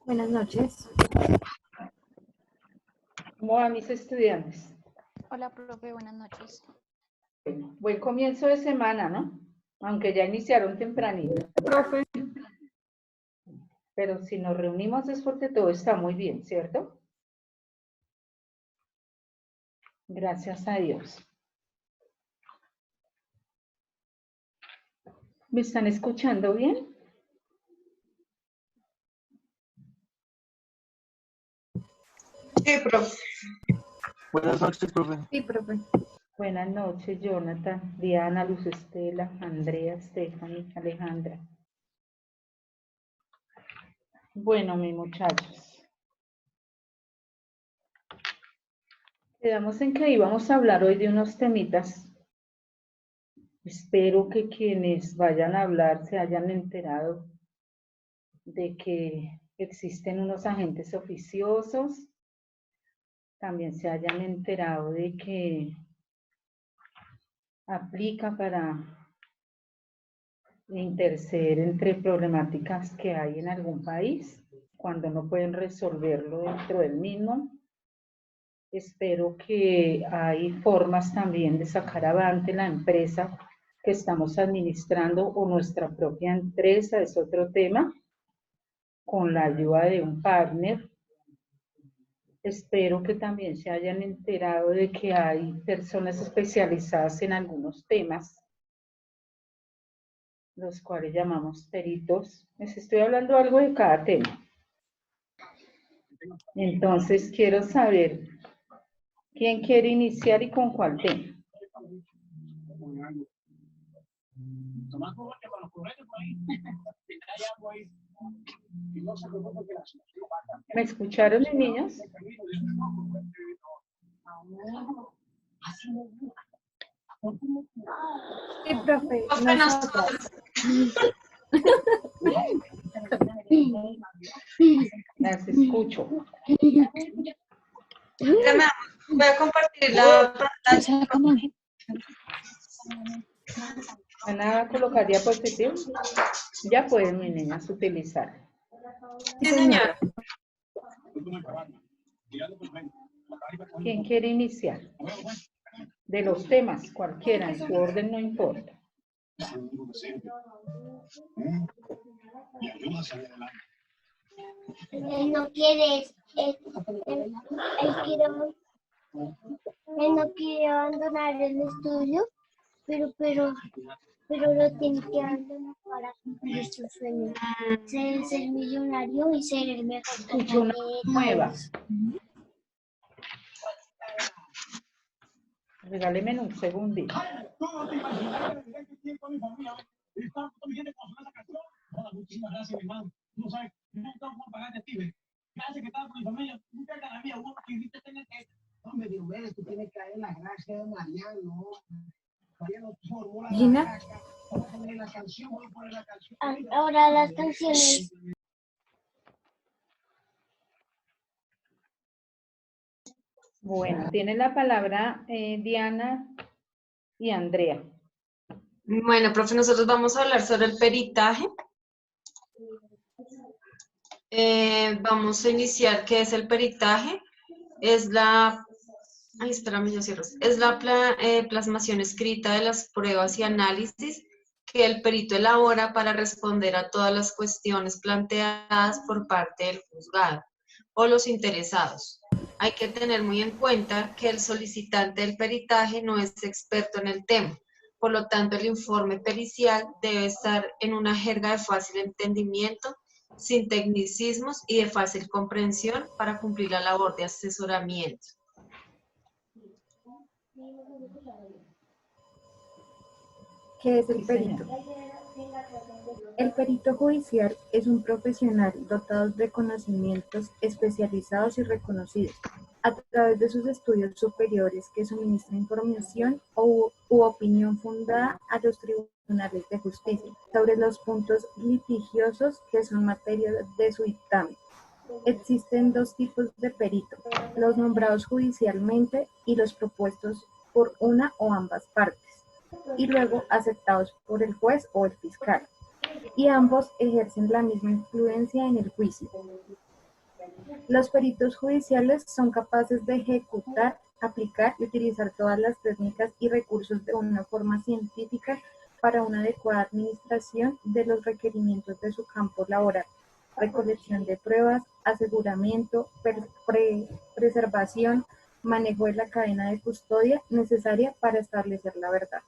Buenas noches. ¿Cómo van mis estudiantes? Hola, profe, buenas noches. Buen comienzo de semana, ¿no? Aunque ya iniciaron tempranito. Profe. Pero si nos reunimos es porque todo está muy bien, ¿cierto? Gracias a Dios. ¿Me están escuchando bien? Sí, profe. Buenas noches, profe. Sí, profe. Buenas noches, Jonathan, Diana, Luz Estela, Andrea, Stephanie, Alejandra. Bueno, mis muchachos. Quedamos en que íbamos a hablar hoy de unos temitas. Espero que quienes vayan a hablar se hayan enterado de que existen unos agentes oficiosos, también se hayan enterado de que aplica para interceder entre problemáticas que hay en algún país, cuando no pueden resolverlo dentro del mismo. Espero que hay formas también de sacar avante la empresa que estamos administrando o nuestra propia empresa, es otro tema, con la ayuda de un partner. Espero que también se hayan enterado de que hay personas especializadas en algunos temas, los cuales llamamos peritos. Les estoy hablando algo de cada tema. Entonces, quiero saber quién quiere iniciar y con cuál tema. ¿Me escucharon, mis niños? Sí, profe. Profe, nosotros. Las escucho. Voy a compartir la pantalla. ¿Van a colocar diapositivas? Ya pueden, mis niñas, utilizar. Sí, señora. ¿Quién quiere iniciar? De los temas, cualquiera, en su orden no importa. Él no quiere, él no quiere abandonar el estudio, pero lo tiene que abandonar para cumplir su sueño. Ser millonario y ser el mejor Escucho una nueva. Regáleme un segundito. Gina. Ahora las canciones. Bueno, tiene la palabra Diana y Andrea. Bueno, profe, nosotros vamos a hablar sobre el peritaje. Vamos a iniciar qué es el peritaje. Es la, ay, espérame, yo cierro. Es la plasmación escrita de las pruebas y análisis que el perito elabora para responder a todas las cuestiones planteadas por parte del juzgado o los interesados. Hay que tener muy en cuenta que el solicitante del peritaje no es experto en el tema. Por lo tanto, el informe pericial debe estar en una jerga de fácil entendimiento, sin tecnicismos y de fácil comprensión para cumplir la labor de asesoramiento. ¿Qué es el perito? El perito judicial es un profesional dotado de conocimientos especializados y reconocidos a través de sus estudios superiores que suministra información u opinión fundada a los tribunales de justicia sobre los puntos litigiosos que son materia de su dictamen. Existen dos tipos de perito, los nombrados judicialmente y los propuestos por una o ambas partes, y luego aceptados por el juez o el fiscal, y ambos ejercen la misma influencia en el juicio. Los peritos judiciales son capaces de ejecutar, aplicar y utilizar todas las técnicas y recursos de una forma científica para una adecuada administración de los requerimientos de su campo laboral, recolección de pruebas, aseguramiento, preservación, manejo de la cadena de custodia necesaria para establecer la verdad.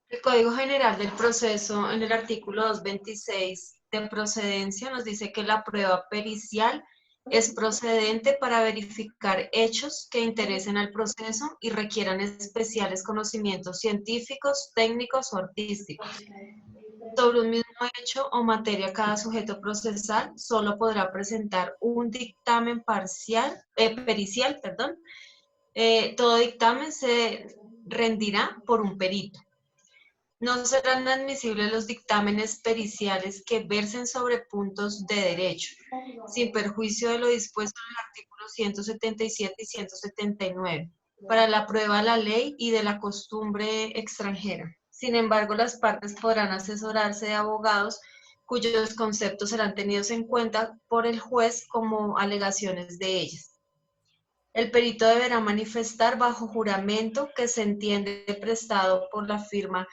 El Código General del Proceso, en el artículo 226 de procedencia, nos dice que la prueba pericial es procedente para verificar hechos que interesen al proceso y requieran especiales conocimientos científicos, técnicos o artísticos. Sobre un mismo hecho o materia, cada sujeto procesal solo podrá presentar un dictamen pericial. Todo dictamen se rendirá por un perito. No serán admisibles los dictámenes periciales que versen sobre puntos de derecho, sin perjuicio de lo dispuesto en el artículo 177 y 179, para la prueba de la ley y de la costumbre extranjera. Sin embargo, las partes podrán asesorarse de abogados cuyos conceptos serán tenidos en cuenta por el juez como alegaciones de ellas. El perito deberá manifestar bajo juramento que se entiende prestado por la firma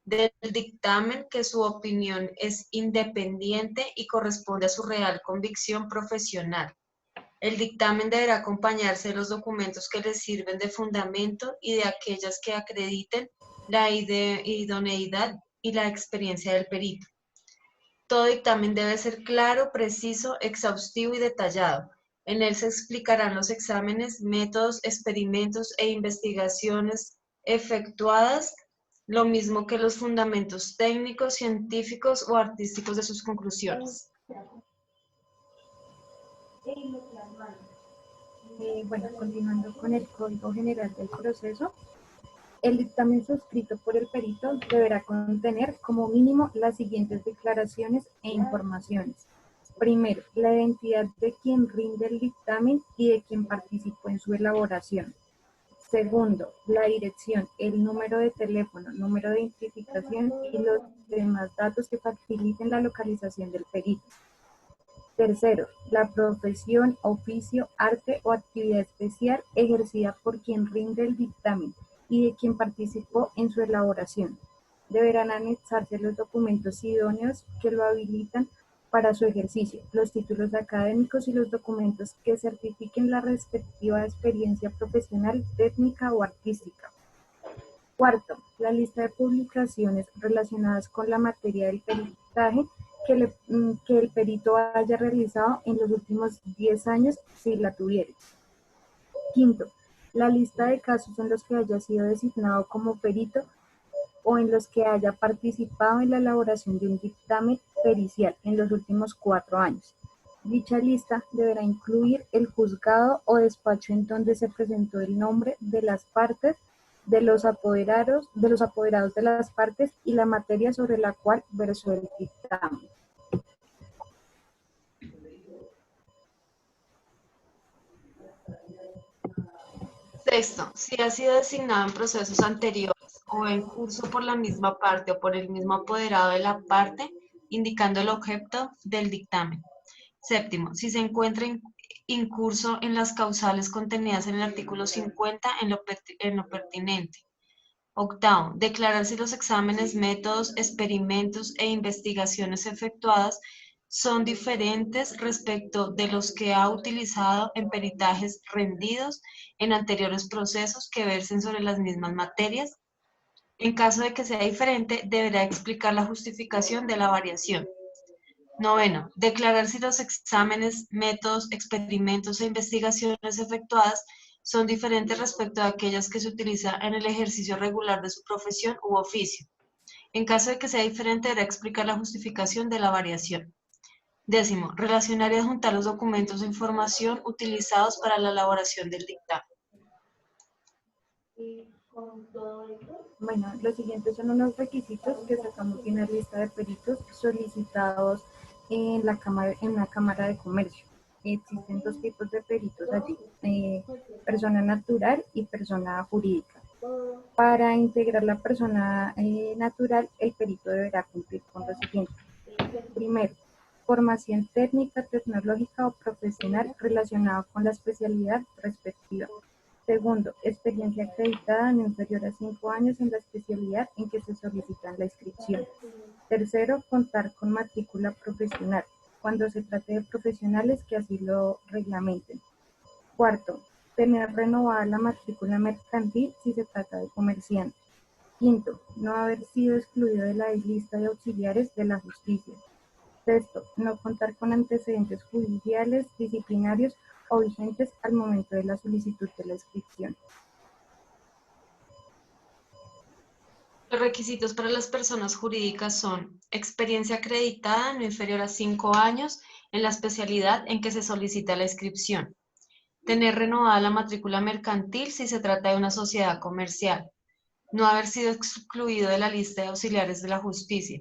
del dictamen que su opinión es independiente y corresponde a su real convicción profesional. El dictamen deberá acompañarse de los documentos que le sirven de fundamento y de aquellas que acrediten la idoneidad y la experiencia del perito. Todo dictamen debe ser claro, preciso, exhaustivo y detallado. En él se explicarán los exámenes, métodos, experimentos e investigaciones efectuadas, lo mismo que los fundamentos técnicos, científicos o artísticos de sus conclusiones. Bueno, continuando con el Código General del Proceso, el dictamen suscrito por el perito deberá contener como mínimo las siguientes declaraciones e informaciones. Primero, la identidad de quien rinde el dictamen y de quien participó en su elaboración. Segundo, la dirección, el número de teléfono, número de identificación y los demás datos que faciliten la localización del perito. Tercero, la profesión, oficio, arte o actividad especial ejercida por quien rinde el dictamen y de quien participó en su elaboración. Deberán anexarse los documentos idóneos que lo habilitan para su ejercicio, los títulos académicos y los documentos que certifiquen la respectiva experiencia profesional, técnica o artística. Cuarto, la lista de publicaciones relacionadas con la materia del peritaje que el perito haya realizado en los últimos 10 años, si la tuviere. Quinto, la lista de casos en los que haya sido designado como perito o en los que haya participado en la elaboración de un dictamen pericial en los últimos 4 años. Dicha lista deberá incluir el juzgado o despacho en donde se presentó el nombre de las partes, de los apoderados de las partes y la materia sobre la cual versó el dictamen. Sexto, si ha sido designado en procesos anteriores o en curso por la misma parte o por el mismo apoderado de la parte, indicando el objeto del dictamen. Séptimo, si se encuentra incurso en las causales contenidas en el artículo 50 en lo pertinente. Octavo, declarar si los exámenes, métodos, experimentos e investigaciones efectuadas son diferentes respecto de los que ha utilizado en peritajes rendidos en anteriores procesos que versen sobre las mismas materias. En caso de que sea diferente, deberá explicar la justificación de la variación. Noveno, declarar si los exámenes, métodos, experimentos e investigaciones efectuadas son diferentes respecto a aquellas que se utilizan en el ejercicio regular de su profesión u oficio. En caso de que sea diferente, deberá explicar la justificación de la variación. Décimo, relacionar y adjuntar los documentos o información utilizados para la elaboración del dictamen. Bueno, los siguientes son unos requisitos que sacamos de una lista de peritos solicitados en una cámara de comercio. Existen 2 tipos de peritos allí, persona natural y persona jurídica. Para integrar la persona natural, el perito deberá cumplir con lo siguiente. Primero, formación técnica, tecnológica o profesional relacionada con la especialidad respectiva. Segundo, experiencia acreditada no inferior a 5 años en la especialidad en que se solicita la inscripción. Tercero, contar con matrícula profesional, cuando se trate de profesionales que así lo reglamenten. Cuarto, tener renovada la matrícula mercantil si se trata de comerciante. Quinto, no haber sido excluido de la lista de auxiliares de la justicia. Sexto, no contar con antecedentes judiciales, disciplinarios o vigentes al momento de la solicitud de la inscripción. Los requisitos para las personas jurídicas son experiencia acreditada no inferior a 5 años en la especialidad en que se solicita la inscripción. Tener renovada la matrícula mercantil si se trata de una sociedad comercial. No haber sido excluido de la lista de auxiliares de la justicia.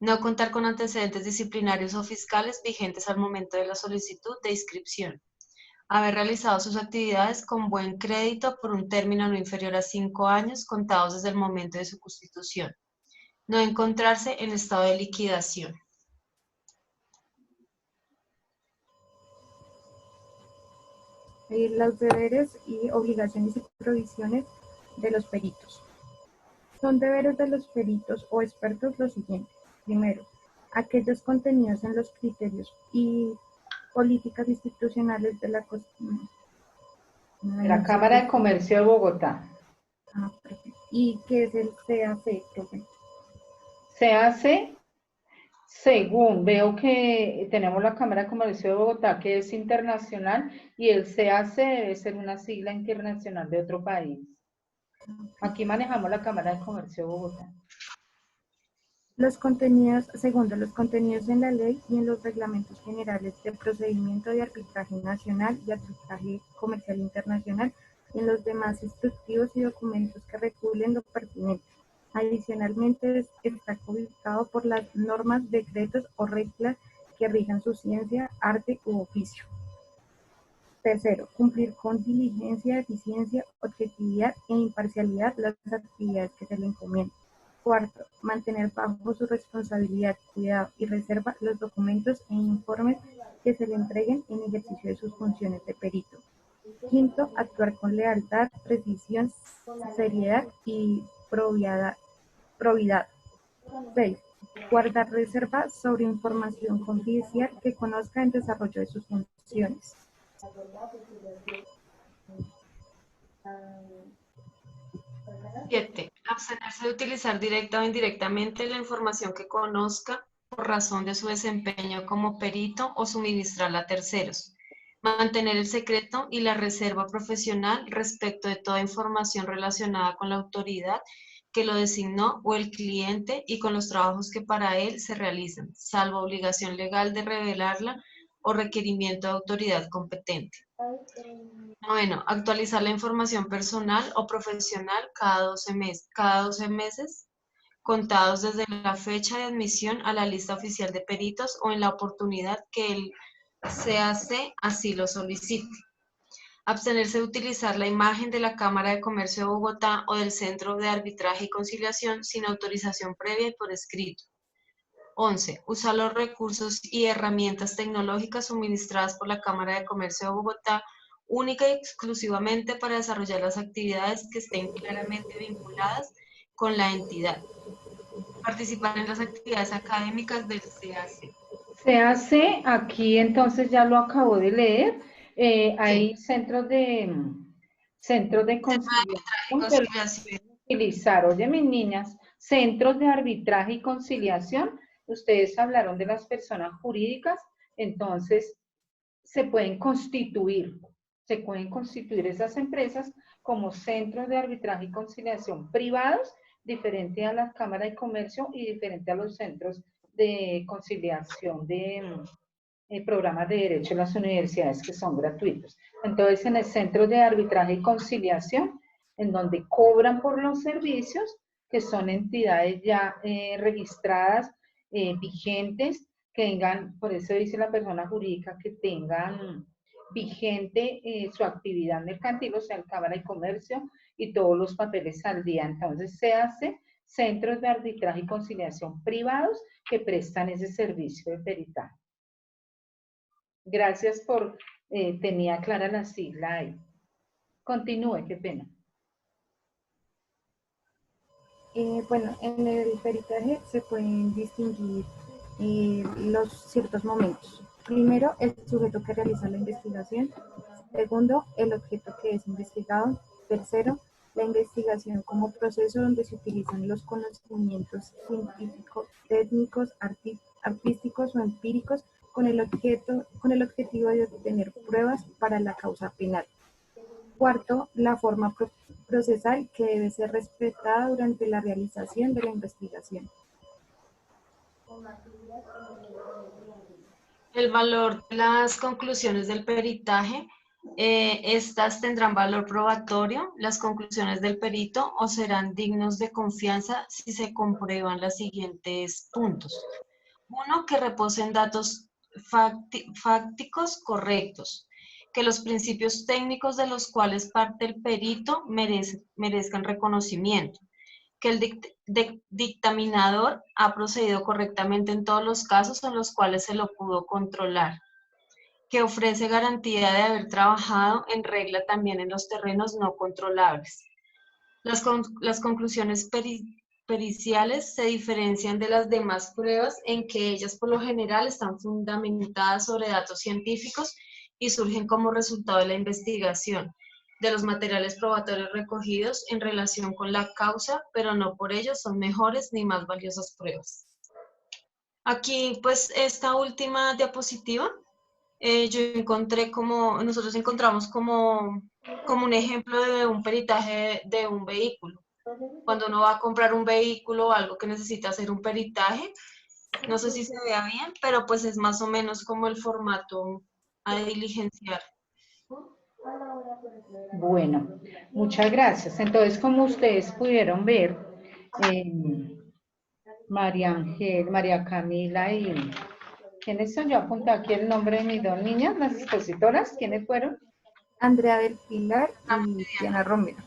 No contar con antecedentes disciplinarios o fiscales vigentes al momento de la solicitud de inscripción. Haber realizado sus actividades con buen crédito por un término no inferior a 5 años contados desde el momento de su constitución. No encontrarse en estado de liquidación. Los deberes y obligaciones y provisiones de los peritos. Son deberes de los peritos o expertos los siguientes. Primero, aquellos contenidos en los criterios y políticas institucionales de La Cámara de Comercio de Bogotá. ¿Y qué es el CAC, profe? Se hace, según veo que tenemos la Cámara de Comercio de Bogotá, que es internacional, y el CAC debe ser una sigla internacional de otro país. Aquí manejamos la Cámara de Comercio de Bogotá. Los contenidos, segundo, los contenidos en la ley y en los reglamentos generales de procedimiento de arbitraje nacional y arbitraje comercial internacional y en los demás instructivos y documentos que regulen lo pertinente. Adicionalmente, está cobijado por las normas, decretos o reglas que rijan su ciencia, arte u oficio. Tercero, cumplir con diligencia, eficiencia, objetividad e imparcialidad las actividades que se le encomiendan. Cuarto, mantener bajo su responsabilidad, cuidado y reserva los documentos e informes que se le entreguen en ejercicio de sus funciones de perito. Quinto, actuar con lealtad, precisión, seriedad y probidad. 6. Guardar reserva sobre información confidencial que conozca el desarrollo de sus funciones. 7. Abstenerse de utilizar directa o indirectamente la información que conozca por razón de su desempeño como perito o suministrarla a terceros. Mantener el secreto y la reserva profesional respecto de toda información relacionada con la autoridad que lo designó o el cliente y con los trabajos que para él se realizan, salvo obligación legal de revelarla o requerimiento de autoridad competente. 9. Actualizar la información personal o profesional cada 12 meses, contados desde la fecha de admisión a la lista oficial de peritos o en la oportunidad que el CAC así lo solicite. Abstenerse de utilizar la imagen de la Cámara de Comercio de Bogotá o del Centro de Arbitraje y Conciliación sin autorización previa y por escrito. 11. Usar los recursos y herramientas tecnológicas suministradas por la Cámara de Comercio de Bogotá única y exclusivamente para desarrollar las actividades que estén claramente vinculadas con la entidad. Participar en las actividades académicas del CAC. Se hace, aquí entonces ya lo acabo de leer, hay centros de conciliación que pueden utilizar. Oye, mis niñas, centros de arbitraje y conciliación, ustedes hablaron de las personas jurídicas, entonces se pueden constituir esas empresas como centros de arbitraje y conciliación privados, diferente a la Cámara de Comercio y diferente a los centros de conciliación de programas de derecho en las universidades que son gratuitos. Entonces, en el centro de arbitraje y conciliación, en donde cobran por los servicios, que son entidades ya registradas, vigentes, que tengan, por eso dice la persona jurídica, que tengan vigente su actividad mercantil, o sea, el Cámara de Comercio y todos los papeles al día. Entonces, se hace centros de arbitraje y conciliación privados que prestan ese servicio de peritaje. Gracias por, tenía clara la sigla ahí. Continúe, qué pena. Bueno, en el peritaje se pueden distinguir los ciertos momentos. Primero, el sujeto que realiza la investigación. Segundo, el objeto que es investigado. Tercero, la investigación como proceso donde se utilizan los conocimientos científicos, técnicos, artísticos o empíricos con el objetivo de obtener pruebas para la causa penal. Cuarto, la forma procesal que debe ser respetada durante la realización de la investigación. El valor de las conclusiones del peritaje, estas tendrán valor probatorio, las conclusiones del perito, o serán dignos de confianza si se comprueban los siguientes puntos. Uno, que reposen datos fácticos correctos, que los principios técnicos de los cuales parte el perito merezcan reconocimiento, que el dictaminador ha procedido correctamente en todos los casos en los cuales se lo pudo controlar, que ofrece garantía de haber trabajado en regla también en los terrenos no controlables. Las conclusiones periciales se diferencian de las demás pruebas en que ellas por lo general están fundamentadas sobre datos científicos y surgen como resultado de la investigación, de los materiales probatorios recogidos en relación con la causa, pero no por ello son mejores ni más valiosas pruebas. Aquí, pues, esta última diapositiva, nosotros encontramos como un ejemplo de un peritaje de un vehículo. Cuando uno va a comprar un vehículo o algo que necesita hacer un peritaje, no sé si se vea bien, pero pues es más o menos como el formato a diligenciar. Bueno, muchas gracias. Entonces, como ustedes pudieron ver, María Camila y... ¿Quiénes son? Yo apunté aquí el nombre de mis dos niñas, las expositoras. ¿Quiénes fueron? Andrea del Pilar y Diana Romero.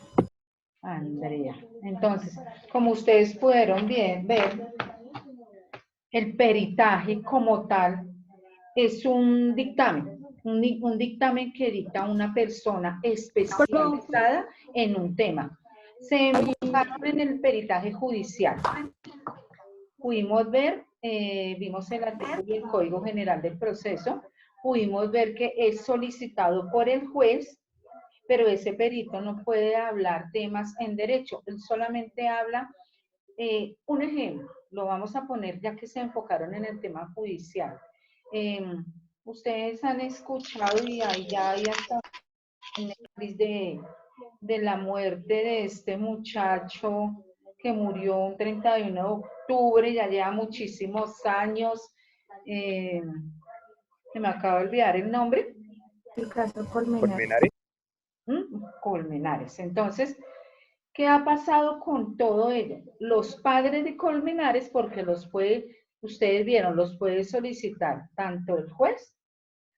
Andrea. Entonces, como ustedes pudieron ver, el peritaje como tal es un dictamen, un dictamen que dicta una persona especializada en un tema. Se enfocaron en el peritaje judicial. Pudimos ver, vimos el artículo del Código General del Proceso, pudimos ver que es solicitado por el juez, pero ese perito no puede hablar temas en derecho, él solamente habla, un ejemplo, lo vamos a poner ya que se enfocaron en el tema judicial. Ustedes han escuchado y ahí ya hay hasta de la muerte de este muchacho que murió un 31 de octubre, ya lleva muchísimos años, se me acaba de olvidar el nombre. El caso Colmenares. Colmenares. Entonces, ¿qué ha pasado con todo ello? Los padres de Colmenares, porque ustedes vieron, los puede solicitar tanto el juez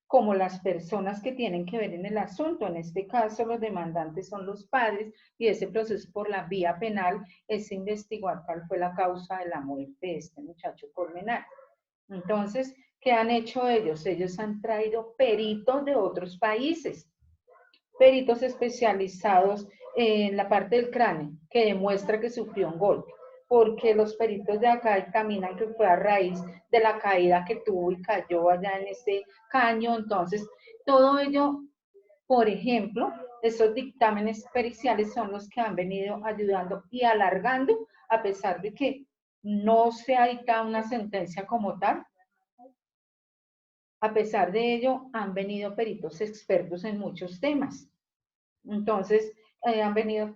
como las personas que tienen que ver en el asunto. En este caso, los demandantes son los padres y ese proceso por la vía penal es investigar cuál fue la causa de la muerte de este muchacho Colmenares. Entonces, ¿qué han hecho ellos? Ellos han traído peritos de otros países, peritos especializados en la parte del cráneo, que demuestra que sufrió un golpe, porque los peritos de acá dictaminan que fue a raíz de la caída que tuvo y cayó allá en ese caño. Entonces, todo ello, por ejemplo, esos dictámenes periciales son los que han venido ayudando y alargando, a pesar de que no se ha dictado una sentencia como tal. A pesar de ello, han venido peritos expertos en muchos temas. Entonces, han venido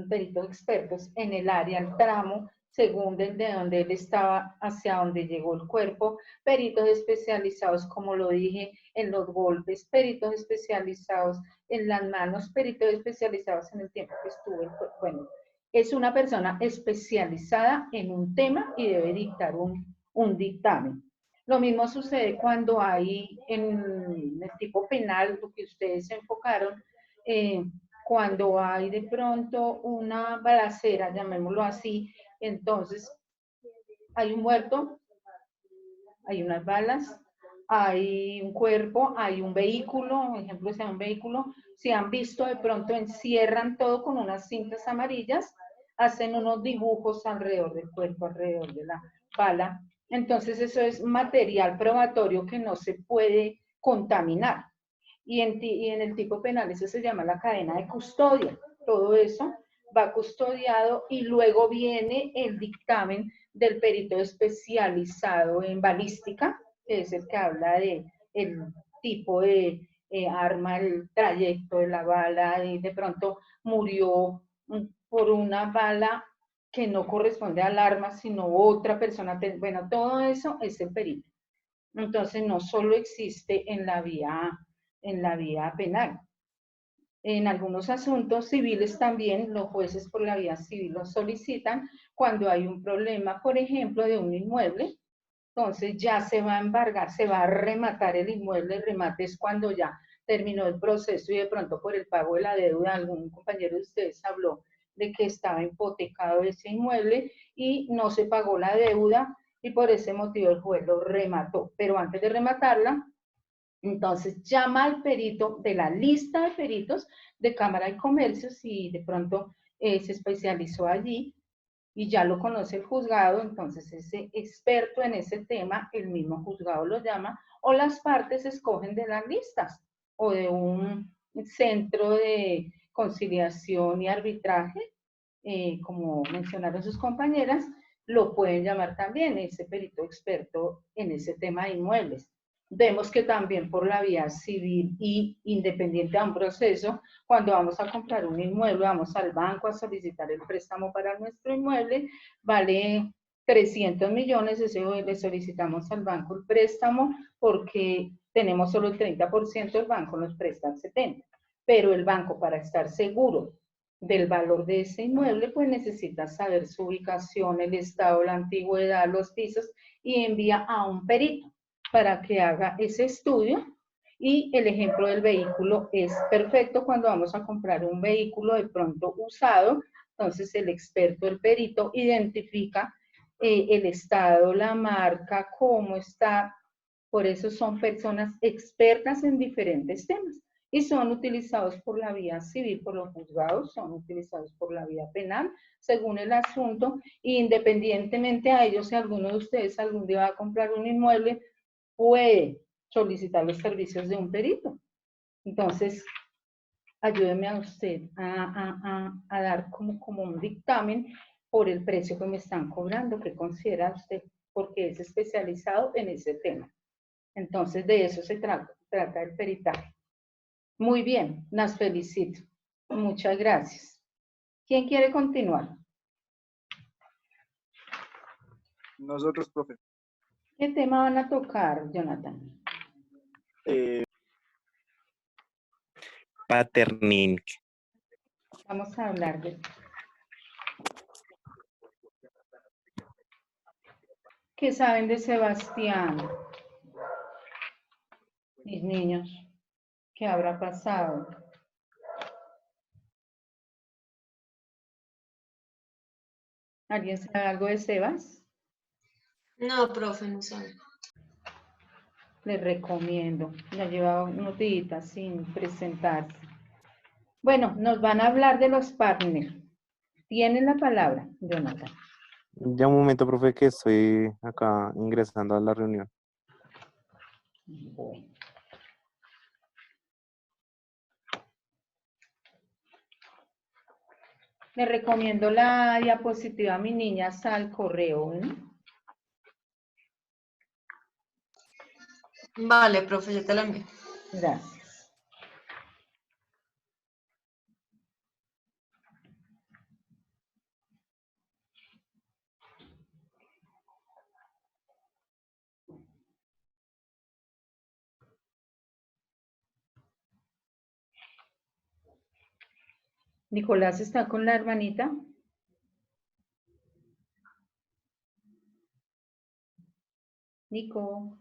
peritos expertos en el área, el tramo, según de donde él estaba hacia donde llegó el cuerpo, peritos especializados, como lo dije, en los golpes, peritos especializados en las manos, peritos especializados en el tiempo que estuvo el cuerpo. Bueno, es una persona especializada en un tema y debe dictar un dictamen. Lo mismo sucede cuando hay en el tipo penal, lo que ustedes se enfocaron, cuando hay de pronto una balacera, llamémoslo así, entonces hay un muerto, hay unas balas, hay un cuerpo, hay un vehículo, por ejemplo, si hay un vehículo, si han visto de pronto encierran todo con unas cintas amarillas, hacen unos dibujos alrededor del cuerpo, alrededor de la bala. Entonces eso es material probatorio que no se puede contaminar. Y en el tipo penal eso se llama la cadena de custodia. Todo eso va custodiado y luego viene el dictamen del perito especializado en balística, que es el que habla de el tipo de arma, el trayecto de la bala, y de pronto murió por una bala que no corresponde al arma, sino otra persona. Bueno, todo eso es el perito. Entonces no solo existe en la vía penal. En algunos asuntos civiles también los jueces por la vía civil lo solicitan cuando hay un problema, por ejemplo, de un inmueble. Entonces ya se va a embargar, se va a rematar el inmueble. El remate es cuando ya terminó el proceso y de pronto por el pago de la deuda, algún compañero de ustedes habló de que estaba hipotecado ese inmueble y no se pagó la deuda y por ese motivo el juez lo remató. Pero antes de rematarla, entonces llama al perito de la lista de peritos de Cámara de Comercio, si de pronto se especializó allí y ya lo conoce el juzgado, entonces ese experto en ese tema, el mismo juzgado lo llama, o las partes escogen de las listas o de un centro de conciliación y arbitraje, como mencionaron sus compañeras, lo pueden llamar también ese perito experto en ese tema de inmuebles. Vemos que también por la vía civil y independiente a un proceso, cuando vamos a comprar un inmueble, vamos al banco a solicitar el préstamo para nuestro inmueble, vale 300 millones, le solicitamos al banco el préstamo porque tenemos solo el 30%, el banco nos presta el 70%, pero el banco, para estar seguro del valor de ese inmueble, pues necesita saber su ubicación, el estado, la antigüedad, los pisos, y envía a un perito para que haga ese estudio. Y el ejemplo del vehículo es perfecto cuando vamos a comprar un vehículo de pronto usado. Entonces el experto, el perito, identifica el estado, la marca, cómo está. Por eso son personas expertas en diferentes temas y son utilizados por la vía civil, por los juzgados, son utilizados por la vía penal, según el asunto, independientemente a ellos, si alguno de ustedes algún día va a comprar un inmueble, puede solicitar los servicios de un perito. Entonces, ayúdeme a usted a dar como un dictamen por el precio que me están cobrando, que considera usted, porque es especializado en ese tema. Entonces, de eso se trata el peritaje. Muy bien, las felicito. Muchas gracias. ¿Quién quiere continuar? Nosotros, profe. ¿Qué tema van a tocar, Jonathan? Paternink. Vamos a hablar de... ¿Qué saben de Sebastián? Mis niños, ¿qué habrá pasado? ¿Alguien sabe algo de Sebas? No, profe, no sabe. Les recomiendo. Ya lleva unos días sin presentarse. Bueno, nos van a hablar de los partners. Tienen la palabra, Jonathan. Ya un momento, profe, que estoy acá ingresando a la reunión. Bueno. Le recomiendo la diapositiva a mi niña al correo, ¿no? Vale, profe, yo te la envío. Gracias. Nicolás está con la hermanita. Nico.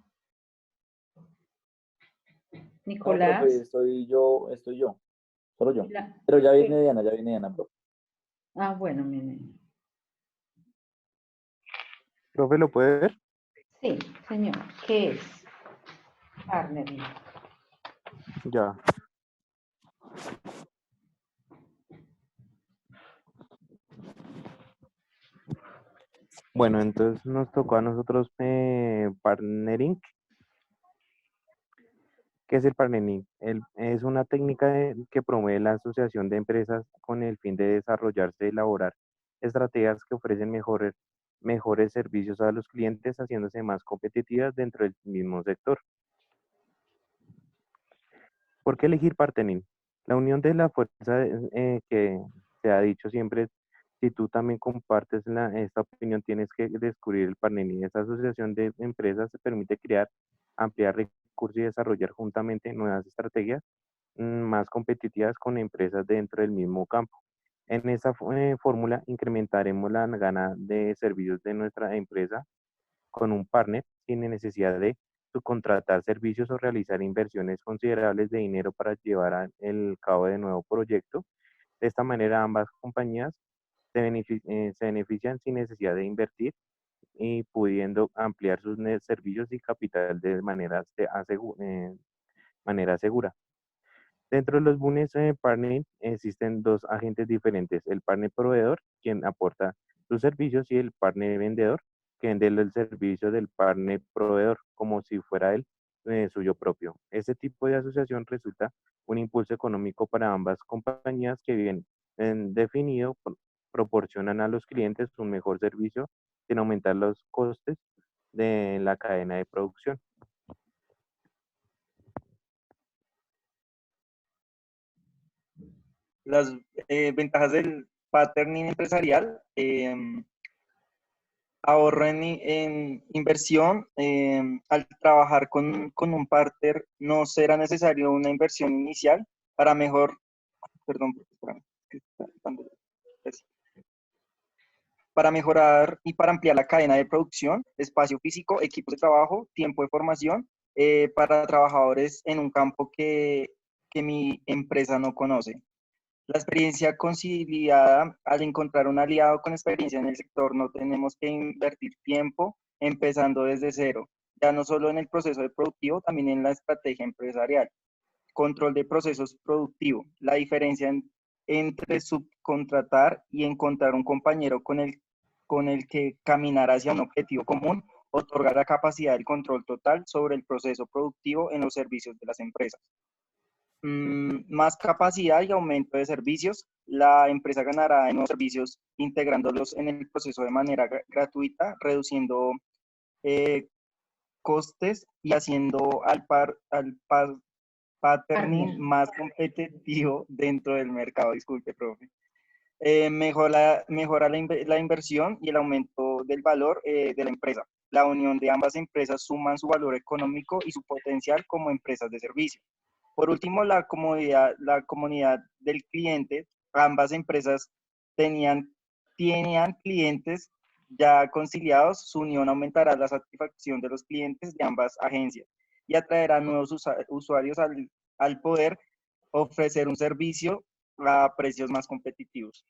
Nicolás. No, profe, estoy yo, solo yo. La- Pero ya viene Diana, profe. Ah, bueno, mi niño. Profe, ¿lo puede ver? Sí, señor. ¿Qué es? Partnering. Ya. Bueno, entonces nos tocó a nosotros partnering. ¿Qué es el partnering? Es una técnica que promueve la asociación de empresas con el fin de desarrollarse y elaborar estrategias que ofrecen mejores servicios a los clientes, haciéndose más competitivas dentro del mismo sector. ¿Por qué elegir partnering? La unión de la fuerza que se ha dicho siempre, si tú también compartes esta opinión, tienes que descubrir el partnering. Esta asociación de empresas te permite crear, ampliar recursos y desarrollar juntamente nuevas estrategias más competitivas con empresas dentro del mismo campo. En esta fórmula incrementaremos la gana de servicios de nuestra empresa con un partner sin necesidad de subcontratar servicios o realizar inversiones considerables de dinero para llevar a el cabo de nuevo proyecto. De esta manera ambas compañías se benefician sin necesidad de invertir y pudiendo ampliar sus servicios y capital de manera segura. Dentro de los business partnering existen dos agentes diferentes, el partner proveedor, quien aporta sus servicios, y el partner vendedor, que vende el servicio del partner proveedor como si fuera él suyo propio. Este tipo de asociación resulta un impulso económico para ambas compañías que bien definido proporcionan a los clientes un mejor servicio sin aumentar los costes de la cadena de producción. Las ventajas del patterning empresarial, ahorro en inversión. Al trabajar con un partner no será necesario una inversión inicial para espérame, que está dando- para mejorar y para ampliar la cadena de producción, espacio físico, equipos de trabajo, tiempo de formación para trabajadores en un campo que mi empresa no conoce. La experiencia conciliada al encontrar un aliado con experiencia en el sector, no tenemos que invertir tiempo empezando desde cero, ya no solo en el proceso de productivo, también en la estrategia empresarial. Control de procesos productivo, la diferencia entre subcontratar y encontrar un compañero con el que caminar hacia un objetivo común, otorga la capacidad del control total sobre el proceso productivo en los servicios de las empresas. Más capacidad y aumento de servicios. La empresa ganará en los servicios integrándolos en el proceso de manera gratuita, reduciendo costes y haciendo al patterning más competitivo dentro del mercado. Disculpe, profe. Mejora la inversión y el aumento del valor de la empresa. La unión de ambas empresas suman su valor económico y su potencial como empresas de servicio. Por último, la comunidad del cliente. Ambas empresas tenían clientes ya conciliados. Su unión aumentará la satisfacción de los clientes de ambas agencias y atraerá nuevos usuarios al poder ofrecer un servicio a precios más competitivos.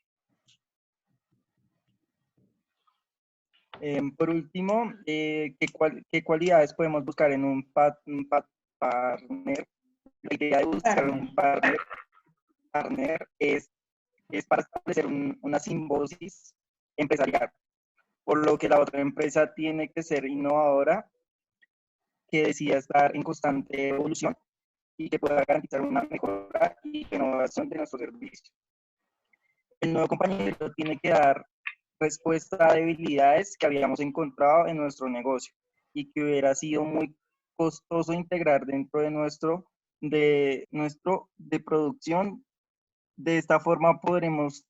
Por último, ¿qué cualidades podemos buscar en un partner? La idea de buscar un partner es para establecer una simbiosis empresarial, por lo que la otra empresa tiene que ser innovadora, que decida estar en constante evolución y que pueda garantizar una mejora y innovación de nuestro servicio. El nuevo compañero tiene que dar respuesta a debilidades que habíamos encontrado en nuestro negocio y que hubiera sido muy costoso integrar dentro de producción. De esta forma tenemos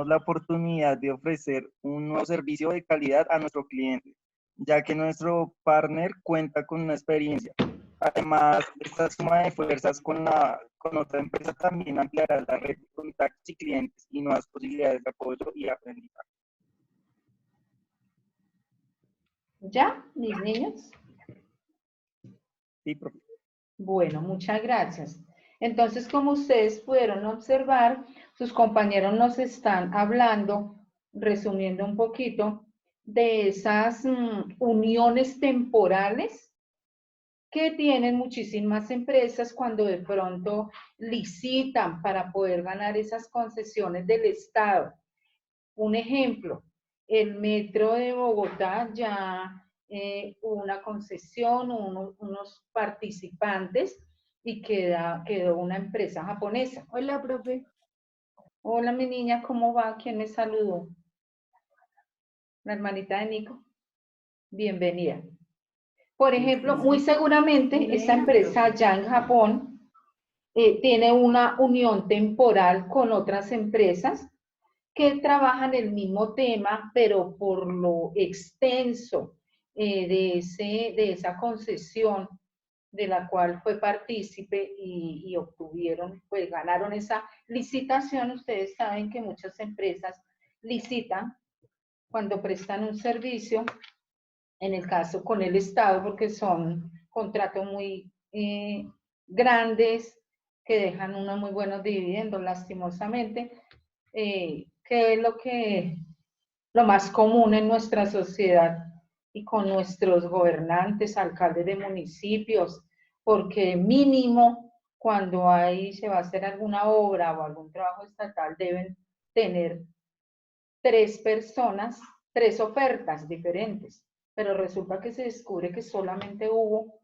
la oportunidad de ofrecer un nuevo servicio de calidad a nuestro cliente, ya que nuestro partner cuenta con una experiencia. Además, esta suma de fuerzas con otra empresa también ampliará la red de contactos y clientes y nuevas posibilidades de apoyo y aprendizaje. ¿Ya, mis niños? Sí, profe. Bueno, muchas gracias. Entonces, como ustedes pudieron observar, sus compañeros nos están hablando, resumiendo un poquito, de esas uniones temporales que tienen muchísimas empresas cuando de pronto licitan para poder ganar esas concesiones del Estado. Un ejemplo, el metro de Bogotá ya hubo una concesión, unos participantes y quedó una empresa japonesa. Hola, profe. Hola, mi niña, ¿cómo va? ¿Quién me saludó? La hermanita de Nico. Bienvenida. Por ejemplo, muy seguramente esa empresa ya en Japón tiene una unión temporal con otras empresas que trabajan el mismo tema, pero por lo extenso de esa concesión de la cual fue partícipe y obtuvieron, pues ganaron esa licitación. Ustedes saben que muchas empresas licitan cuando prestan un servicio, en el caso con el Estado, porque son contratos muy grandes que dejan unos muy buenos dividendos, lastimosamente, que es lo más común en nuestra sociedad y con nuestros gobernantes, alcaldes de municipios, porque mínimo cuando se va a hacer alguna obra o algún trabajo estatal deben tener 3 personas, 3 ofertas diferentes, pero resulta que se descubre que solamente hubo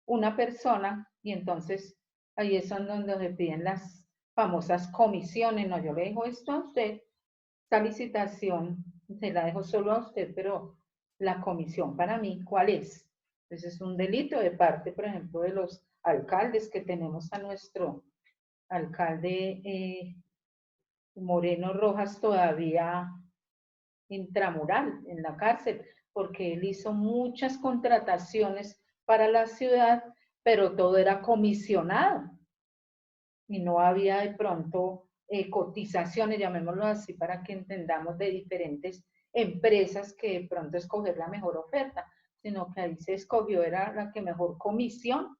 una persona y entonces ahí es donde se piden las famosas comisiones. No, yo le dejo esto a usted, esta licitación se la dejo solo a usted, pero la comisión para mí, ¿cuál es? Entonces es un delito de parte, por ejemplo, de los alcaldes, que tenemos a nuestro alcalde Moreno Rojas todavía intramural en la cárcel, porque él hizo muchas contrataciones para la ciudad, pero todo era comisionado y no había de pronto cotizaciones, llamémoslo así, para que entendamos, de diferentes empresas que de pronto escoger la mejor oferta, sino que ahí se escogió, era la que mejor comisión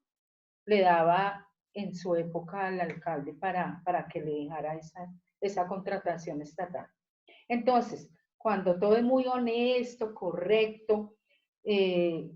le daba en su época al alcalde para que le dejara esa contratación estatal. Entonces, cuando todo es muy honesto, correcto,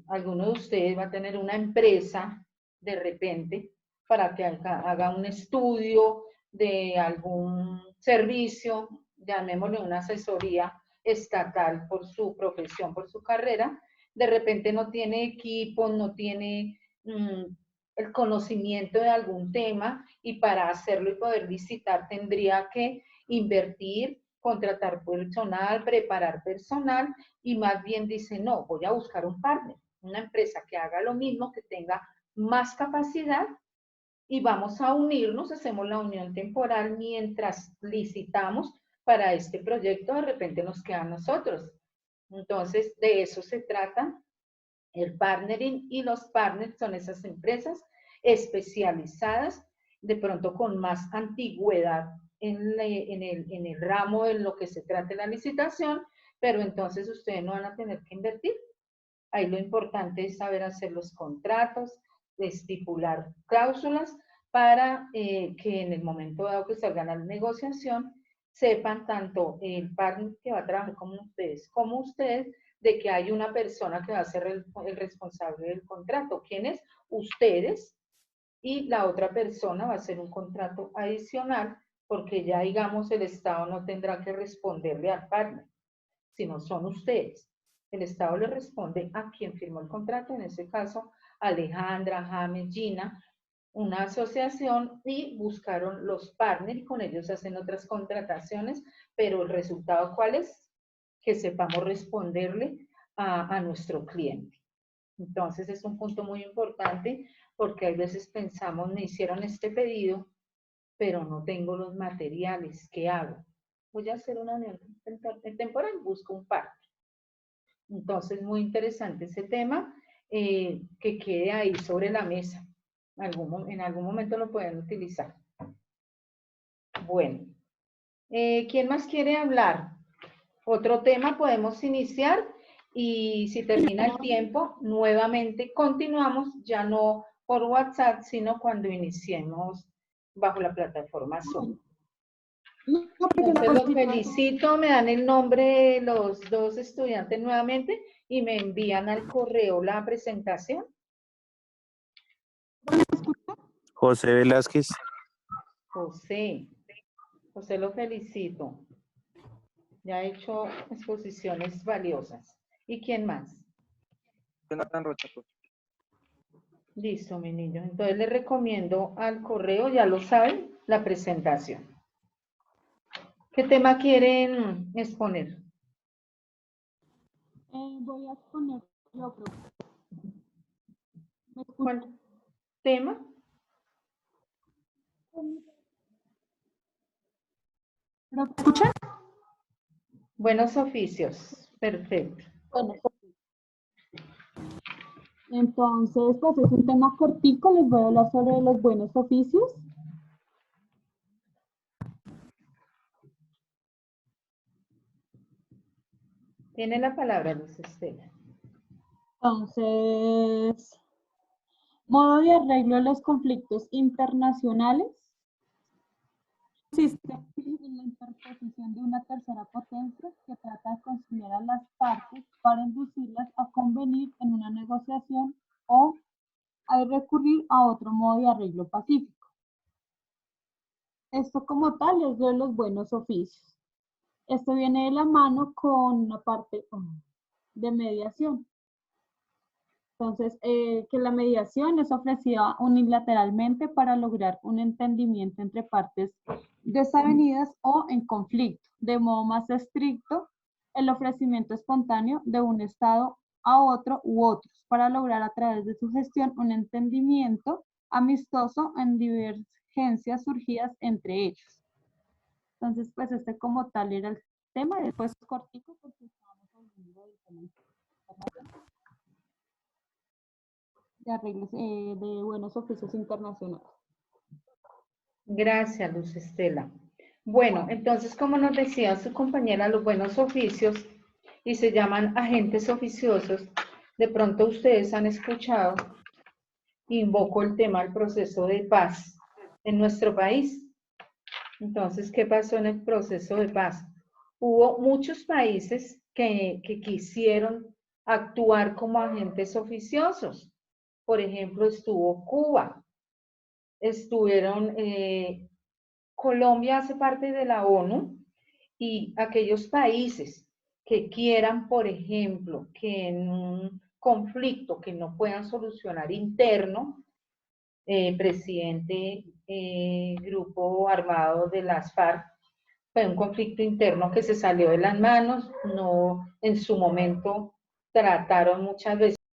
alguno de ustedes va a tener una empresa de repente para que haga un estudio de algún servicio, llamémosle una asesoría estatal por su profesión, por su carrera, de repente no tiene equipo, no tiene el conocimiento de algún tema, y para hacerlo y poder licitar tendría que invertir, contratar personal, preparar personal, y más bien dice, no, voy a buscar un partner, una empresa que haga lo mismo, que tenga más capacidad, y vamos a unirnos, hacemos la unión temporal mientras licitamos para este proyecto, de repente nos queda a nosotros. Entonces, de eso se trata el partnering, y los partners son esas empresas especializadas, de pronto con más antigüedad en el ramo de lo que se trata de la licitación, pero entonces ustedes no van a tener que invertir. Ahí lo importante es saber hacer los contratos, estipular cláusulas para que en el momento dado que salgan a la negociación, sepan tanto el partner que va a trabajar como ustedes, de que hay una persona que va a ser el responsable del contrato. ¿Quién es? Ustedes. Y la otra persona va a hacer un contrato adicional, porque ya, digamos, el Estado no tendrá que responderle al partner, sino son ustedes. El Estado le responde a quien firmó el contrato, en ese caso Alejandra, James, Gina, una asociación, y buscaron los partners y con ellos hacen otras contrataciones, pero el resultado, ¿cuál es? Que sepamos responderle a nuestro cliente. Entonces es un punto muy importante, porque a veces pensamos, me hicieron este pedido, pero no tengo los materiales, ¿qué hago? Voy a hacer una unión temporal, busco un partner. Entonces, muy interesante ese tema, que quede ahí sobre la mesa. En algún momento lo pueden utilizar. Bueno, ¿quién más quiere hablar? Otro tema podemos iniciar, y si termina el tiempo, nuevamente continuamos, ya no por WhatsApp, sino cuando iniciemos bajo la plataforma Zoom. Entonces los felicito, me dan el nombre de los 2 estudiantes nuevamente y me envían al correo la presentación. José Velázquez. José lo felicito. Ya ha hecho exposiciones valiosas. ¿Y quién más? Jonathan Rocha, profe. Listo, mi niño. Entonces le recomiendo al correo, ya lo saben, la presentación. ¿Qué tema quieren exponer? Voy a exponer yo, profe. ¿Me escucha? ¿Cuál tema? ¿Me escuchan? Buenos oficios. Perfecto. Bueno, entonces, pues es un tema cortico, les voy a hablar sobre los buenos oficios. Tiene la palabra, Luz Estela. Entonces, modo de arreglo de los conflictos internacionales. Consiste en la interposición de una tercera potencia que trata de conciliar a las partes para inducirlas a convenir en una negociación o a recurrir a otro modo de arreglo pacífico. Esto como tal es de los buenos oficios. Esto viene de la mano con una parte de mediación. Entonces, que la mediación es ofrecida unilateralmente para lograr un entendimiento entre partes desavenidas o en conflicto. De modo más estricto, el ofrecimiento espontáneo de un Estado a otro u otros para lograr a través de su gestión un entendimiento amistoso en divergencias surgidas entre ellos. Entonces, pues este como tal era el tema, después cortico porque estábamos hablando del tema internacional. De arreglos de buenos oficios internacionales. Gracias, Luz Estela. Bueno, entonces, como nos decía su compañera, los buenos oficios, y se llaman agentes oficiosos, de pronto ustedes han escuchado, invoco el tema del proceso de paz en nuestro país. Entonces, ¿qué pasó en el proceso de paz? Hubo muchos países que quisieron actuar como agentes oficiosos. Por ejemplo, estuvo Cuba, estuvieron, Colombia hace parte de la ONU, y aquellos países que quieran, por ejemplo, que en un conflicto que no puedan solucionar interno, presidente grupo armado de las FARC, fue un conflicto interno que se salió de las manos, no, en su momento trataron muchas veces